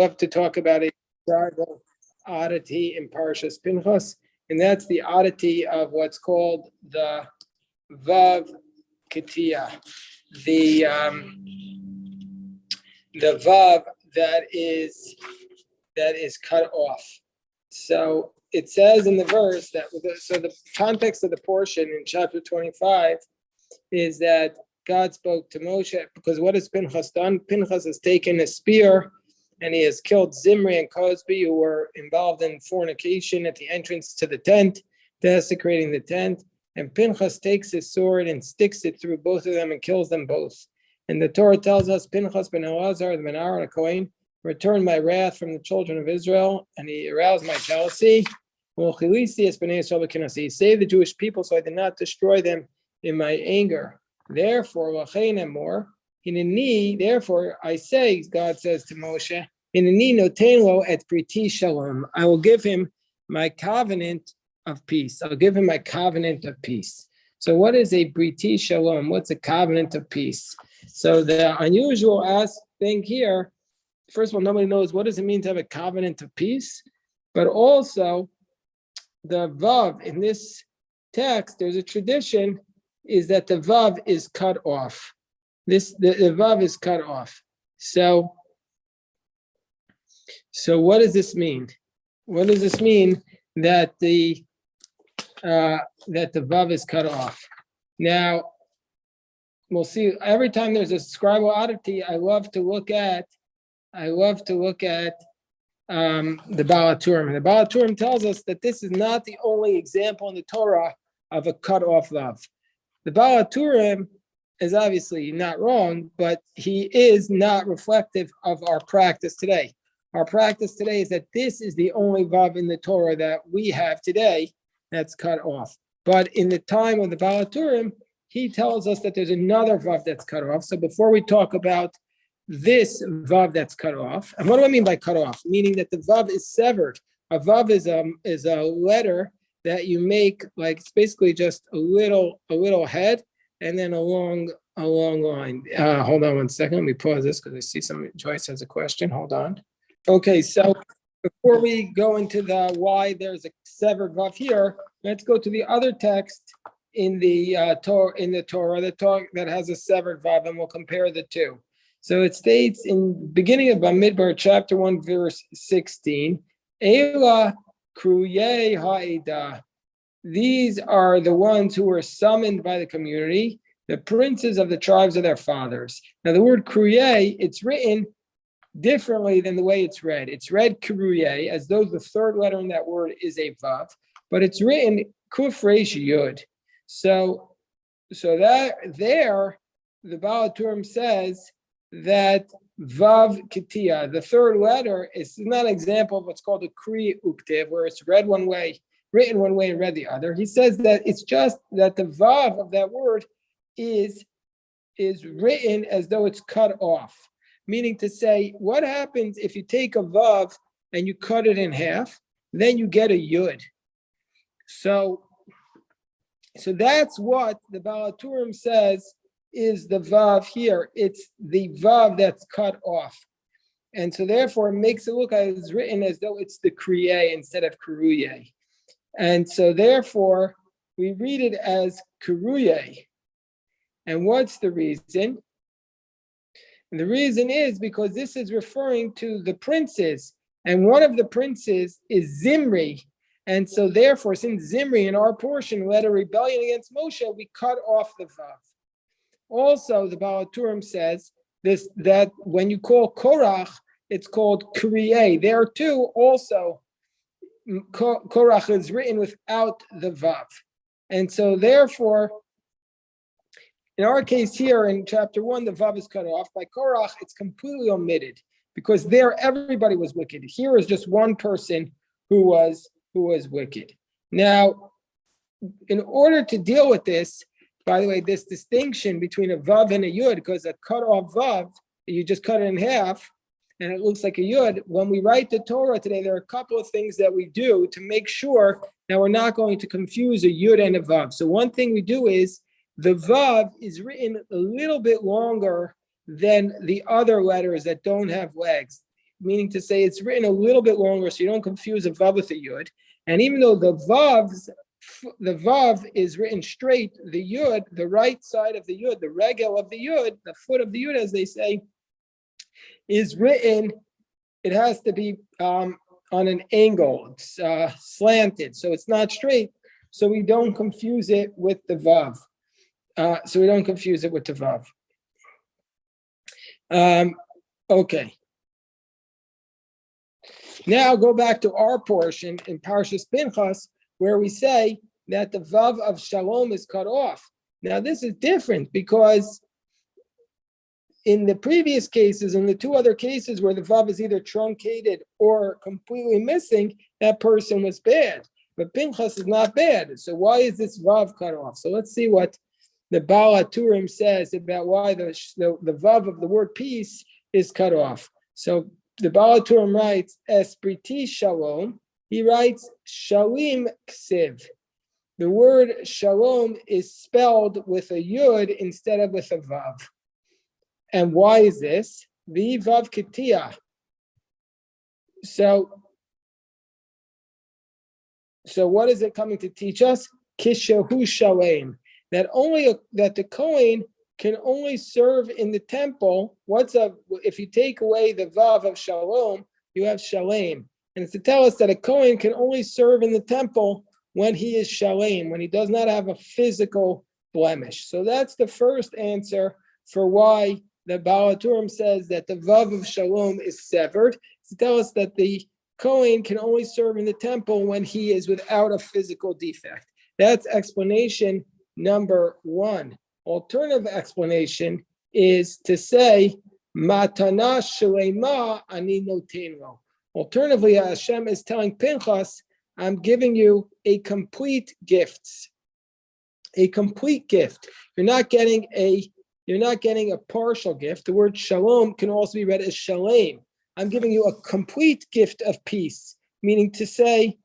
love to talk about a historical oddity in Parshas Pinchas, and that's the oddity of what's called the Vav Ketia, the Vav that is cut off. So it says in the verse that the context of the portion in chapter 25 is that God spoke to Moshe, because what has Pinchas done? Pinchas has taken a spear and he has killed Zimri and Cosby, who were involved in fornication at the entrance to the tent, desecrating the tent. And Pinchas takes his sword and sticks it through both of them and kills them both. And the Torah tells us, Pinchas ben Elazar, ben Aaron, a Kohen, returned my wrath from the children of Israel, and he aroused my jealousy. He saved the Jewish people, so I did not destroy them in my anger. Therefore, therefore I say, God says to Moshe, I will give him my covenant of peace. I'll give him my covenant of peace. So what is a Briti Shalom? What's a covenant of peace? So the unusual thing here, first of all, nobody knows what does it mean to have a covenant of peace, but also the Vav in this text, there's a tradition is that the Vav is cut off. The Vav is cut off. So what does this mean? What does this mean that the Vav is cut off? Now, we'll see. Every time there's a scribal oddity, I love to look at the Baal HaTurim. And the Baal HaTurim tells us that this is not the only example in the Torah of a cut off Vav. The Baal HaTurim is obviously not wrong, but he is not reflective of our practice today. Our practice today is that this is the only Vav in the Torah that we have today that's cut off. But in the time of the Baal HaTurim, he tells us that there's another Vav that's cut off. So before we talk about this Vav that's cut off, and what do I mean by cut off? Meaning that the Vav is severed. A Vav is a letter that you make, like it's basically just a little head and then a long line. Hold on one second. Let me pause this because I see Joyce has a question. Hold on. Okay, so before we go into the why there's a severed Vav here, let's go to the other text in the Torah that has a severed Vav, and we'll compare the two. So it states in beginning of Bamidbar, chapter 1, verse 16, Ela Kruyei Ha'eda. These are the ones who were summoned by the community, the princes of the tribes of their fathers. Now the word Kruyei, it's written differently than the way it's read. It's read Kruyei, as though the third letter in that word is a Vav, but it's written Kuf Reish Yud. So that there, the Baal HaTurim says that Vav Ketia, the third letter, is not an example of what's called a Kri Uktiv, where it's read one way, written one way, and read the other. He says that it's just that the Vav of that word is written as though it's cut off. Meaning to say, what happens if you take a Vav and you cut it in half, then you get a Yud. So that's what the Baal HaTurim says is the Vav here. It's the Vav that's cut off. And so therefore it makes it look like it's written as though it's the Kriye instead of Kuruye. And so therefore we read it as Kuruye. And what's the reason? And the reason is because this is referring to the princes. And one of the princes is Zimri. And so therefore, since Zimri in our portion led a rebellion against Moshe, we cut off the Vav. Also, the Baal HaTurim says that when you call Korach, it's called Kriye. There too, also, Korach is written without the Vav. And so therefore, in our case here in chapter 1, the Vav is cut off. By Korach, it's completely omitted because there everybody was wicked. Here is just one person who was wicked. Now, in order to deal with this, by the way, this distinction between a Vav and a Yud, because a cut off Vav, you just cut it in half and it looks like a Yud. When we write the Torah today, there are a couple of things that we do to make sure that we're not going to confuse a Yud and a Vav. So one thing we do is the Vav is written a little bit longer than the other letters that don't have legs. meaning to say it's written a little bit longer so you don't confuse a vav with a yud. And even though the vav is written straight, the yud, the right side of the yud, the regel of the yud, the foot of the yud, as they say, is written, it has to be on an angle, it's slanted, so it's not straight, so we don't confuse it with the vav. Okay. Now go back to our portion in Parshas Pinchas, where we say that the vav of shalom is cut off. Now this is different because in the previous cases, in the two other cases where the vav is either truncated or completely missing, that person was bad. But Pinchas is not bad. So why is this vav cut off? So let's see what the Baal HaTurim says about why the vav of the word peace is cut off. So the Baal HaTurim writes, Espriti Shalom. He writes, Shalim Ksiv. The word Shalom is spelled with a yud instead of with a vav. And why is this? The vav ketia. So what is it coming to teach us? Kishahu Shalem. That the Kohen can only serve in the temple. If you take away the vav of shalom, you have shalem. And it's to tell us that a Kohen can only serve in the temple when he is shalem, when he does not have a physical blemish. So that's the first answer for why the Baal HaTurim says that the vav of shalom is severed. It's to tell us that the Kohen can only serve in the temple when he is without a physical defect. That's explanation number one. Alternative explanation is to say, Matana Shalema Ani Notenlo. Alternatively, Hashem is telling Pinchas, I'm giving you a complete gift. A complete gift. You're not getting a partial gift. The word shalom can also be read as shalem. I'm giving you a complete gift of peace, meaning to say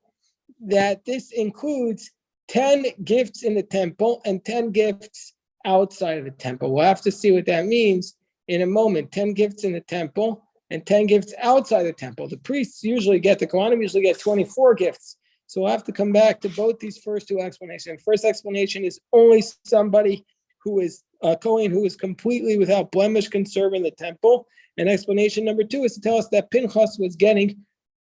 that this includes 10 gifts in the temple and 10 gifts outside of the temple. We'll have to see what that means in a moment. 10 gifts in the temple and 10 gifts outside the temple. The priests usually get, the Kohanim usually get 24 gifts. So we'll have to come back to both these first two explanations. First explanation is only somebody who is a Kohen who is completely without blemish can serve in the temple. And explanation number two is to tell us that Pinchas was getting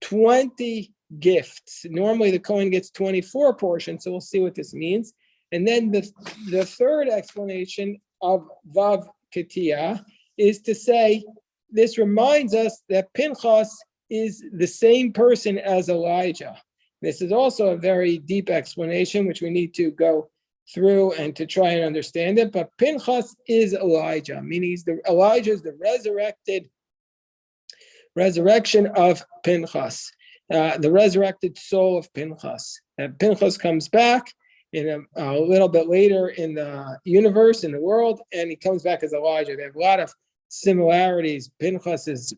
20 gifts. Normally the Kohen gets 24 portions, so we'll see what this means. And then the third explanation of Vav Ketia is to say, this reminds us that Pinchas is the same person as Elijah. This is also a very deep explanation, which we need to go through and to try and understand it. But Pinchas is Elijah, meaning Elijah is the resurrection of Pinchas, the resurrected soul of Pinchas. And Pinchas comes back in a little bit later in the universe, in the world, and he comes back as Elijah. They have a lot of similarities. Pinchas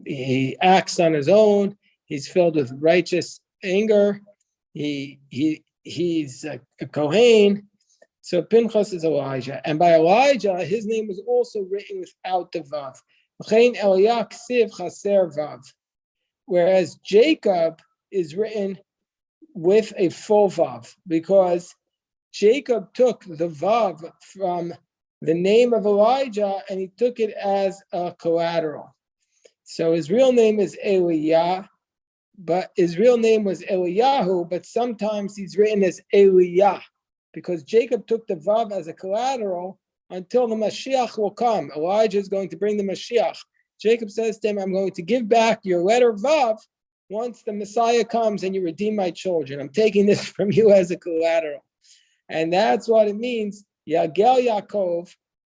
he acts on his own. He's filled with righteous anger. He's a Kohen. So Pinchas is Elijah. And by Elijah, his name was also written without the Vav. Whereas Jacob is written with a full Vav, because Jacob took the Vav from the name of Elijah and he took it as a collateral. So his real name is Eliah, but his real name was Eliyahu, but sometimes he's written as Eliah, because Jacob took the Vav as a collateral until the Mashiach will come. Elijah is going to bring the Mashiach. Jacob says to him, I'm going to give back your letter Vav once the Messiah comes and you redeem my children. I'm taking this from you as a collateral. And that's what it means, Yagel Yaakov,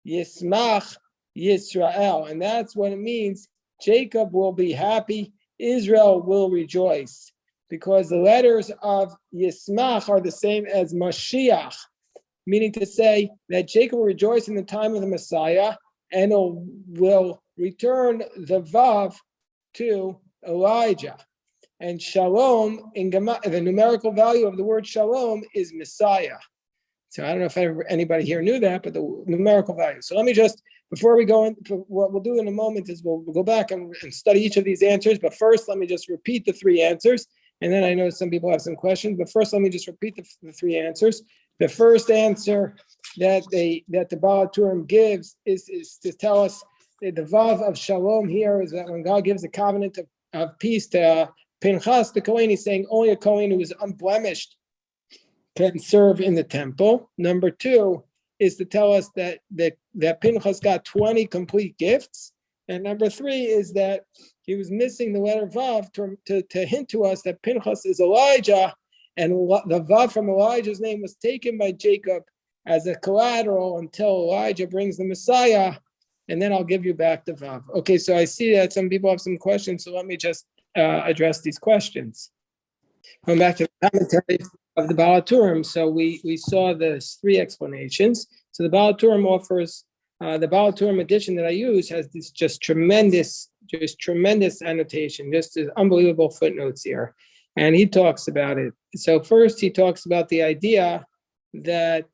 Yismach Yisrael. And that's what it means, Jacob will be happy, Israel will rejoice, because the letters of Yismach are the same as Mashiach, meaning to say that Jacob will rejoice in the time of the Messiah and will return the Vav to Elijah. And Shalom, the numerical value of the word Shalom is Messiah. So I don't know if anybody here knew that, but the numerical value. So let me just, before we go into what we'll do in a moment is we'll go back and study each of these answers. But first, let me just repeat the three answers. And then I know some people have some questions, but first let me just repeat the three answers. The first answer that the Baal HaTurim gives is to tell us that the Vav of Shalom here is that when God gives the covenant of peace to Pinchas, the Kohen, he's saying only a Kohen who is unblemished can serve in the temple. Number two is to tell us that Pinchas got 20 complete gifts. And number three is that he was missing the letter Vav to hint to us that Pinchas is Elijah, and the Vav from Elijah's name was taken by Jacob as a collateral until Elijah brings the Messiah, and then I'll give you back the Vav. Okay, so I see that some people have some questions, so let me just address these questions. Going back to the commentary of the Baal HaTurim, so we saw the three explanations. So the Baal HaTurim offers, the Baal HaTurim edition that I use has this just tremendous annotation, just unbelievable footnotes here. And he talks about it. So first he talks about the idea that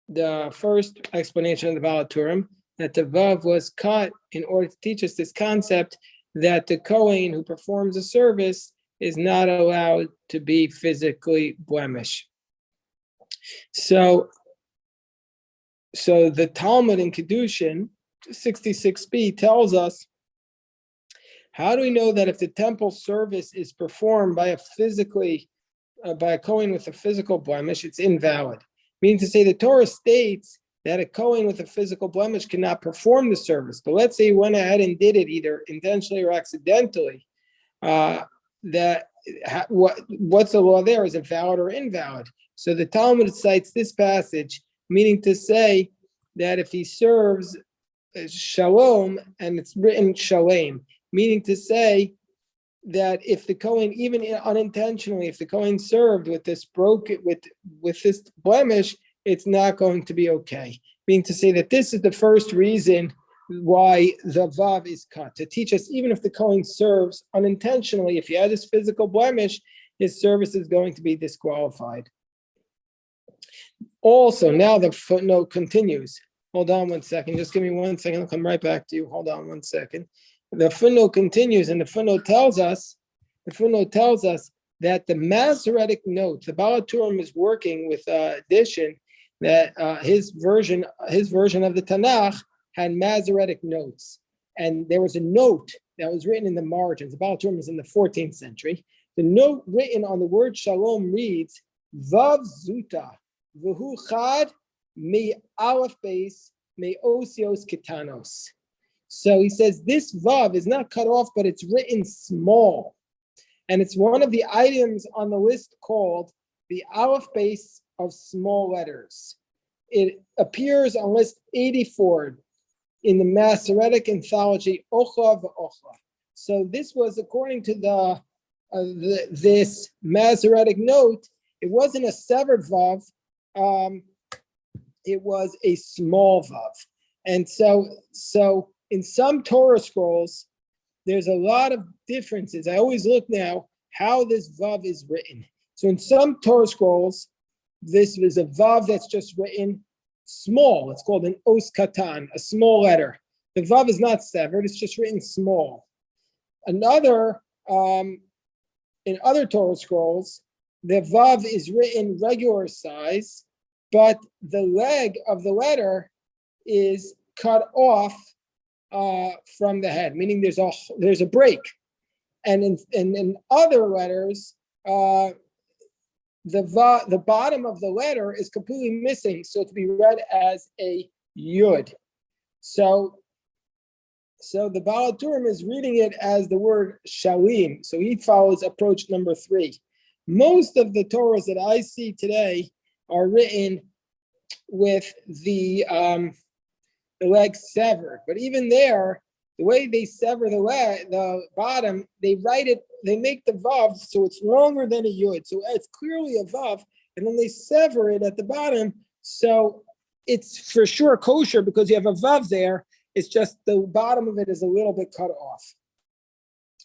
the first explanation of the Baal HaTurim, that the Vav was cut in order to teach us this concept that the Kohen who performs a service is not allowed to be physically blemished. So the Talmud in Kedushin 66b tells us, how do we know that if the temple service is performed by a Kohen with a physical blemish, it's invalid? Meaning to say, the Torah states that a Kohen with a physical blemish cannot perform the service. But let's say he went ahead and did it either intentionally or accidentally. What's the law there? Is it valid or invalid? So the Talmud cites this passage, meaning to say that if he serves shalom, and it's written shalem, meaning to say that if the Kohen, even unintentionally, if the Kohen served with this with this blemish, it's not going to be okay. Meaning to say that this is the first reason why the Vav is cut, to teach us even if the Kohen serves unintentionally, if he had this physical blemish, his service is going to be disqualified. Also, now the footnote continues. Hold on one second. Just give me 1 second. I'll come right back to you. Hold on 1 second. The footnote continues, and the footnote tells us that the Masoretic note, the Baal HaTurim is working with addition that his version of the Tanakh had Masoretic notes, and there was a note that was written in the margins. The Baal HaTurim is in the 14th century. The note written on the word shalom reads, Vav Zuta, V'hu Chad, Me Aleph Beis, Me Osios Kitanos. So he says this Vav is not cut off, but it's written small. And it's one of the items on the list called the Aleph Beis of small letters. It appears on list 84 in the Masoretic anthology Ochla V'Ochla. So this was, according to this Masoretic note, it wasn't a severed Vav, it was a small Vav. And so in some Torah scrolls, there's a lot of differences. I always look now how this Vav is written. So in some Torah scrolls, this is a Vav that's just written small. It's called an Os Katan, a small letter. The Vav is not severed, it's just written small. In other Torah scrolls, the Vav is written regular size, but the leg of the letter is cut off from the head, meaning there's a break. And in other letters, the bottom of the letter is completely missing, so to be read as a yud. So the Baal HaTurim is reading it as the word shalim. So he follows approach number 3. Most of the Torahs that I see today are written with the leg severed. But even there, the way they sever the bottom, they make the vav so it's longer than a yud. So it's clearly a vav, and then they sever it at the bottom. So it's for sure kosher because you have a vav there. It's just the bottom of it is a little bit cut off.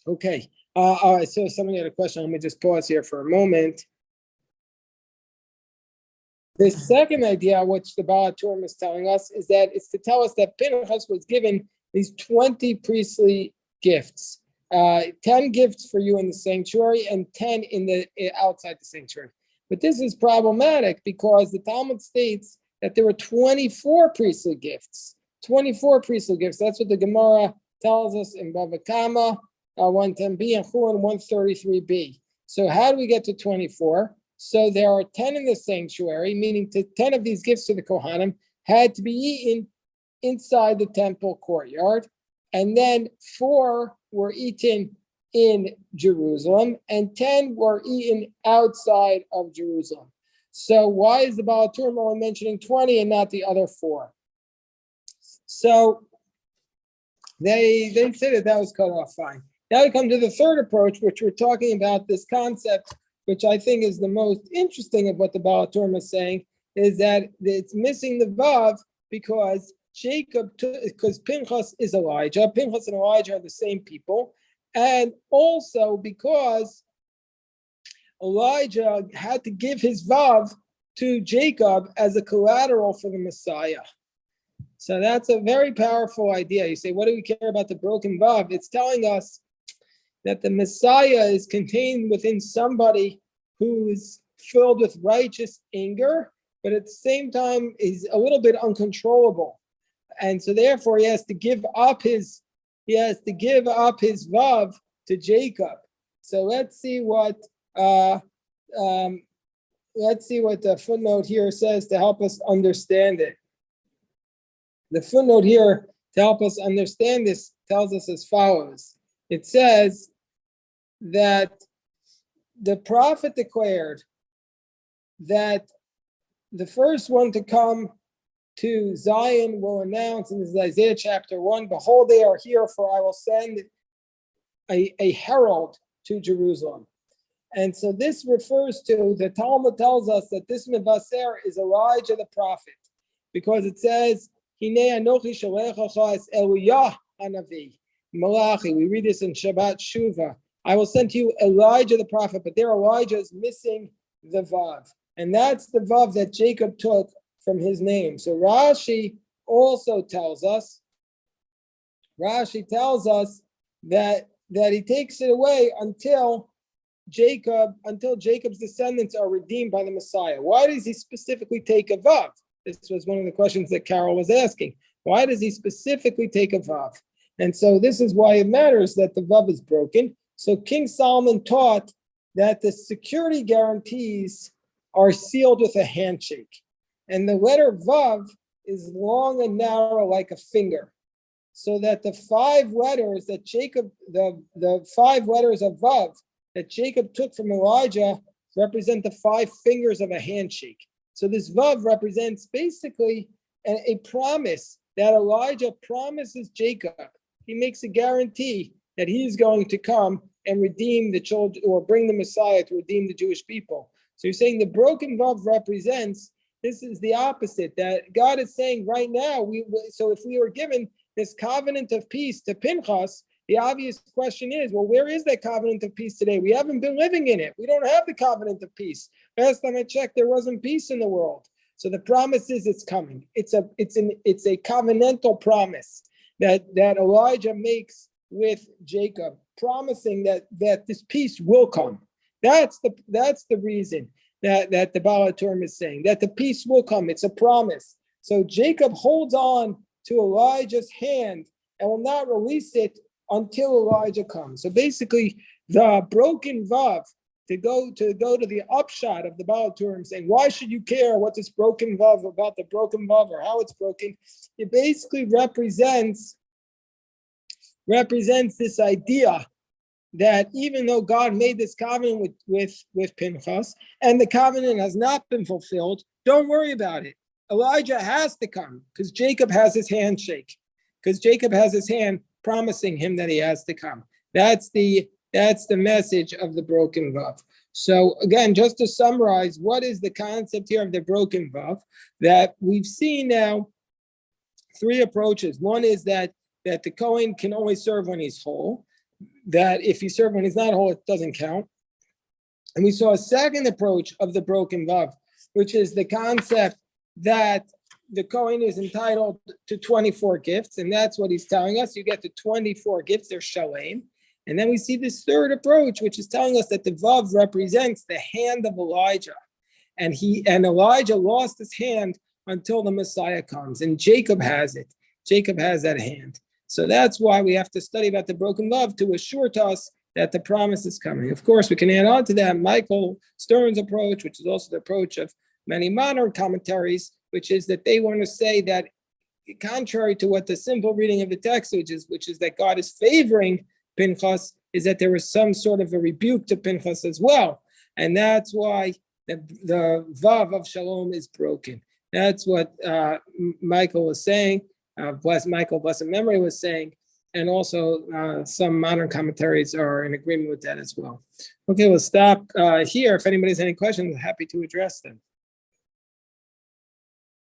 Okay. All right. So somebody had a question. Let me just pause here for a moment. The second idea, which the Baal HaTurim is telling us, is that it's to tell us that Pinchas was given these 20 priestly gifts, 10 gifts for you in the sanctuary and 10 in the outside the sanctuary. But this is problematic because the Talmud states that there were 24 priestly gifts. 24 priestly gifts. That's what the Gemara tells us in Bava Kama, 110b and Chulin 133b. So how do we get to 24? So there are 10 in the sanctuary, meaning 10 of these gifts to the Kohanim had to be eaten inside the temple courtyard. And then 4 were eaten in Jerusalem and 10 were eaten outside of Jerusalem. So why is the Baal HaTurim only mentioning 20 and not the other 4? So they say that was cut off fine. Now we come to the third approach, which we're talking about this concept, which I think is the most interesting of what the Baal HaTurim is saying, is that it's missing the Vav because because Pinchas is Elijah. Pinchas and Elijah are the same people. And also because Elijah had to give his Vav to Jacob as a collateral for the Messiah. So that's a very powerful idea. You say, what do we care about the broken Vav? It's telling us that the Messiah is contained within somebody who's filled with righteous anger, but at the same time is a little bit uncontrollable. And so therefore he has to give up his Vav to Jacob. So let's see what the footnote here says to help us understand it. The footnote here to help us understand this tells us as follows. It says that the prophet declared that the first one to come to Zion will announce, and this is Isaiah chapter 1, behold, they are here, for I will send a herald to Jerusalem. And so this refers to, the Talmud tells us that this Mevaser is Elijah the prophet, because it says, Hinei anochi shalechacha es Eliyah hanavi, Malachi. We read this in Shabbat Shuvah. I will send to you Elijah the prophet, but there Elijah is missing the Vav. And that's the Vav that Jacob took from his name. So Rashi also tells us, that he takes it away until Jacob's descendants are redeemed by the Messiah. Why does he specifically take a Vav? This was one of the questions that Carol was asking. Why does he specifically take a Vav? And so this is why it matters that the Vav is broken. So King Solomon taught that the security guarantees are sealed with a handshake. And the letter Vav is long and narrow like a finger. So that the 5 letters that Jacob, the 5 letters of Vav that Jacob took from Elijah represent the 5 fingers of a handshake. So this Vav represents basically a promise that Elijah promises Jacob. He makes a guarantee that he's going to come and redeem the children, or bring the Messiah to redeem the Jewish people. So you're saying the broken Vav represents, this is the opposite, that God is saying right now, so if we were given this covenant of peace to Pinchas, the obvious question is, well, where is that covenant of peace today? We haven't been living in it. We don't have the covenant of peace. Last time I checked, there wasn't peace in the world. So the promise is it's coming. It's a covenantal promise that Elijah makes with Jacob, promising that this peace will come. That's the reason that the Baal HaTurim is saying that the peace will come. It's a promise. So Jacob holds on to Elijah's hand and will not release it until Elijah comes. So basically, the broken Vav, to go to the upshot of the Baal HaTurim saying, why should you care what this broken Vav about the broken Vav or how it's broken? It basically represents this idea that even though God made this covenant with Pinchas and the covenant has not been fulfilled, don't worry about it. Elijah has to come because Jacob has his handshake, because Jacob has his hand promising him that he has to come. That's the message of the broken Vav. So again, just to summarize, what is the concept here of the broken Vav? That we've seen now 3 approaches. One is that the Kohen can only serve when he's whole, that if he serves when he's not whole, it doesn't count. And we saw a second approach of the broken Vav, which is the concept that the Kohen is entitled to 24 gifts, and that's what he's telling us. You get the 24 gifts, they're shalem. And then we see this third approach, which is telling us that the Vav represents the hand of Elijah. And Elijah lost his hand until the Messiah comes, and Jacob has it. Jacob has that hand. So that's why we have to study about the broken Vav to assure to us that the promise is coming. Of course, we can add on to that Michael Stern's approach, which is also the approach of many modern commentaries, which is that they want to say that contrary to what the simple reading of the text, which is that God is favoring Pinchas, is that there is some sort of a rebuke to Pinchas as well. And that's why the Vav of Shalom is broken. That's what Michael was saying, blessed memory was saying, and also some modern commentaries are in agreement with that as well. Okay, we'll stop here. If anybody has any questions, I'm happy to address them.